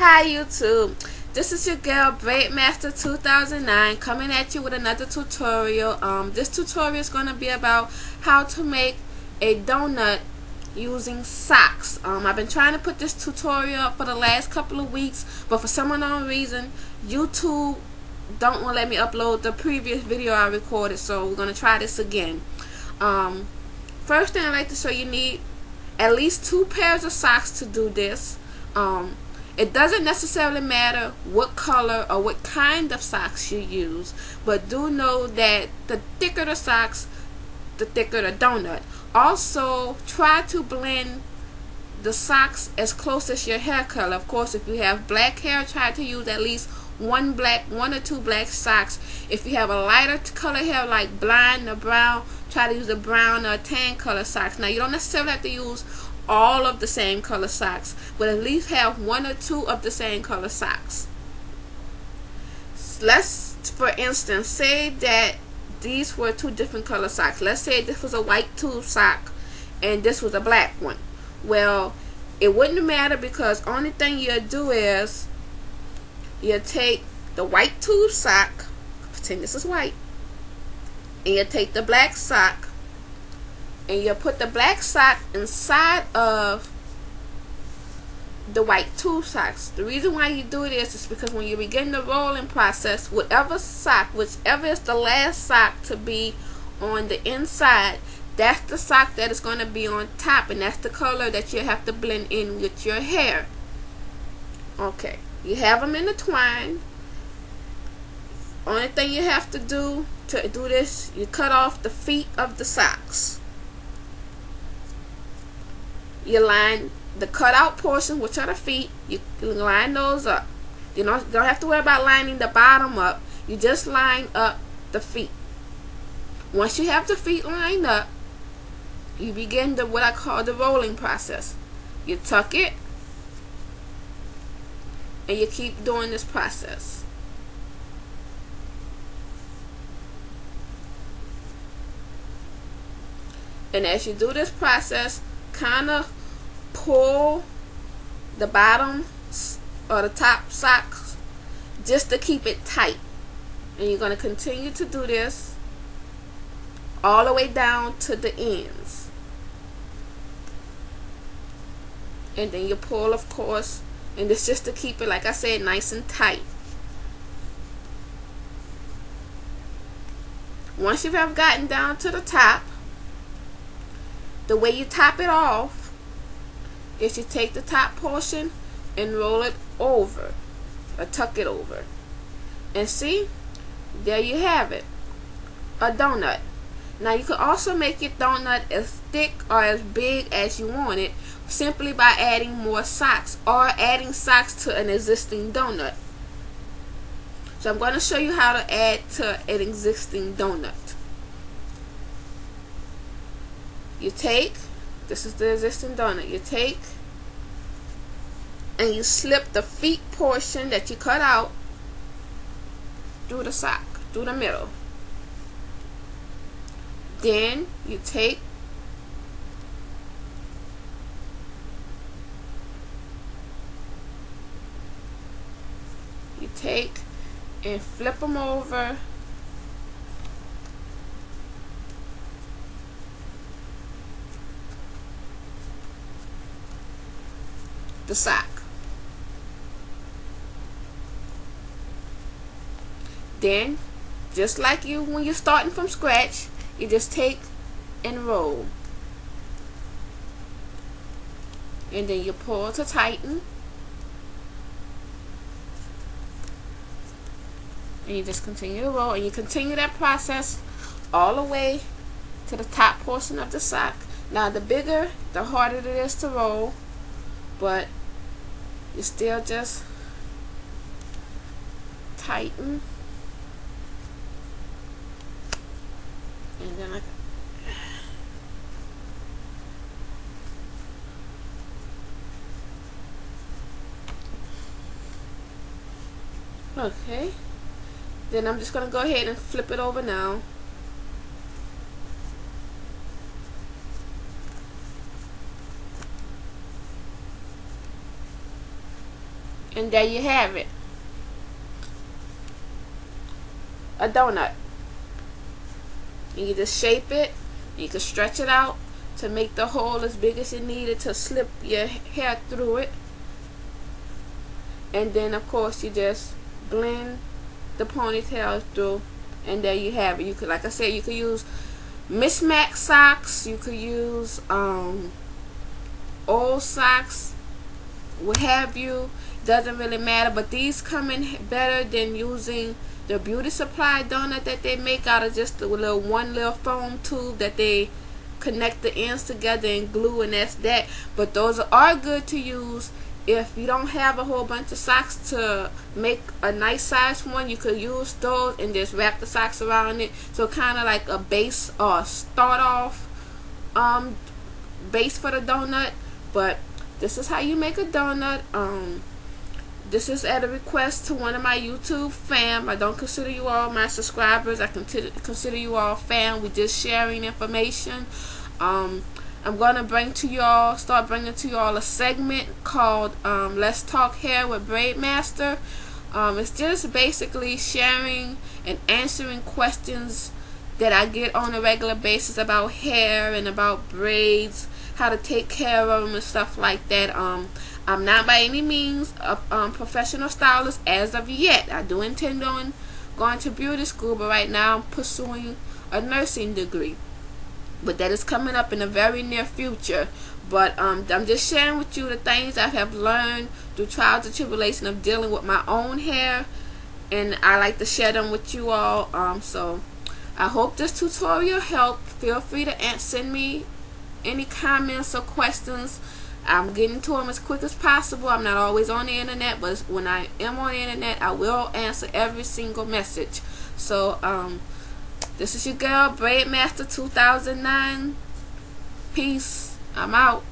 Hi YouTube, this is your girl Braidmaster 2009 coming at you with another tutorial. This tutorial is going to be about how to make a donut using socks. I've been trying to put this tutorial up for the last couple of weeks, but for some unknown reason YouTube don't want to let me upload the previous video I recorded, so we're going to try this again. First thing I'd like to show you need at least 2 pairs of socks to do this. It doesn't necessarily matter what color or what kind of socks you use, but do know that the thicker the socks, the thicker the donut. Also, try to blend the socks as close as your hair color. Of course, if you have black hair, try to use at least one or two black socks. If you have a lighter color hair like blonde or brown, try to use a brown or a tan color socks. Now, you don't necessarily have to use all of the same color socks, but at least have 1 or 2 of the same color socks. Let's, for instance, say that these were 2 different color socks. Let's say this was a white tube sock and this was a black one. Well, it wouldn't matter, because only thing you'll do is you'll take the white tube sock, pretend this is white, and you'll take the black sock and you'll put the black sock inside of the white tube socks. The reason why you do this is because when you begin the rolling process, whichever is the last sock to be on the inside, that's the sock that is going to be on top, and that's the color that you have to blend in with your hair. Okay, you have them intertwined. Only thing you have to do this, you cut off the feet of the socks. You line the cutout portion, which are the feet, you line those up. You don't have to worry about lining the bottom up. You just line up the feet. Once you have the feet lined up, you begin what I call the rolling process. You tuck it, and you keep doing this process. And as you do this process, kind of pull the bottom or the top socks just to keep it tight. And you're going to continue to do this all the way down to the ends. And then you pull, of course, and it's just to keep it, like I said, nice and tight. Once you have gotten down to the top, the way you top it off is you take the top portion and roll it over, or tuck it over. And see, there you have it, a donut. Now you can also make your donut as thick or as big as you want it, simply by adding more socks or adding socks to an existing donut. So I'm going to show you how to add to an existing donut. You take, this is the existing donut, you take and you slip the feet portion that you cut out through the sock, through the middle. Then you take and flip them over the sock. Then, just like when you're starting from scratch, you just take and roll, and then you pull to tighten, and you just continue to roll, and you continue that process all the way to the top portion of the sock. Now, the bigger, the harder it is to roll, but you still just tighten, and then okay, then I'm just going to go ahead and flip it over now. And there you have it, a donut. You just shape it, you can stretch it out to make the hole as big as you need it to slip your hair through it. And then of course you just blend the ponytail through, and there you have it. You could, like I said, you could use mismatched socks, you could use old socks, what have you, doesn't really matter. But these come in better than using the beauty supply donut that they make out of just one little foam tube that they connect the ends together and glue, and that's that. But those are good to use if you don't have a whole bunch of socks to make a nice size one. You could use those and just wrap the socks around it, so kind of like a base or start off base for the donut. But this is how you make a donut. This is at a request to one of my YouTube fam. I don't consider you all my subscribers. I consider you all fam. We're just sharing information. I'm gonna start bringing to y'all a segment called Let's Talk Hair with Braid Master. It's just basically sharing and answering questions that I get on a regular basis about hair and about braids, how to take care of them and stuff like that. I'm not by any means a professional stylist as of yet. I do intend on going to beauty school, but right now I'm pursuing a nursing degree. But that is coming up in the very near future. But I'm just sharing with you the things I have learned through trials and tribulation of dealing with my own hair, and I like to share them with you all. So I hope this tutorial helped. Feel free to send me any comments or questions. I'm getting to them as quick as possible. I'm not always on the internet, but when I am on the internet, I will answer every single message. So this is your girl, Braid Master 2009. Peace. I'm out.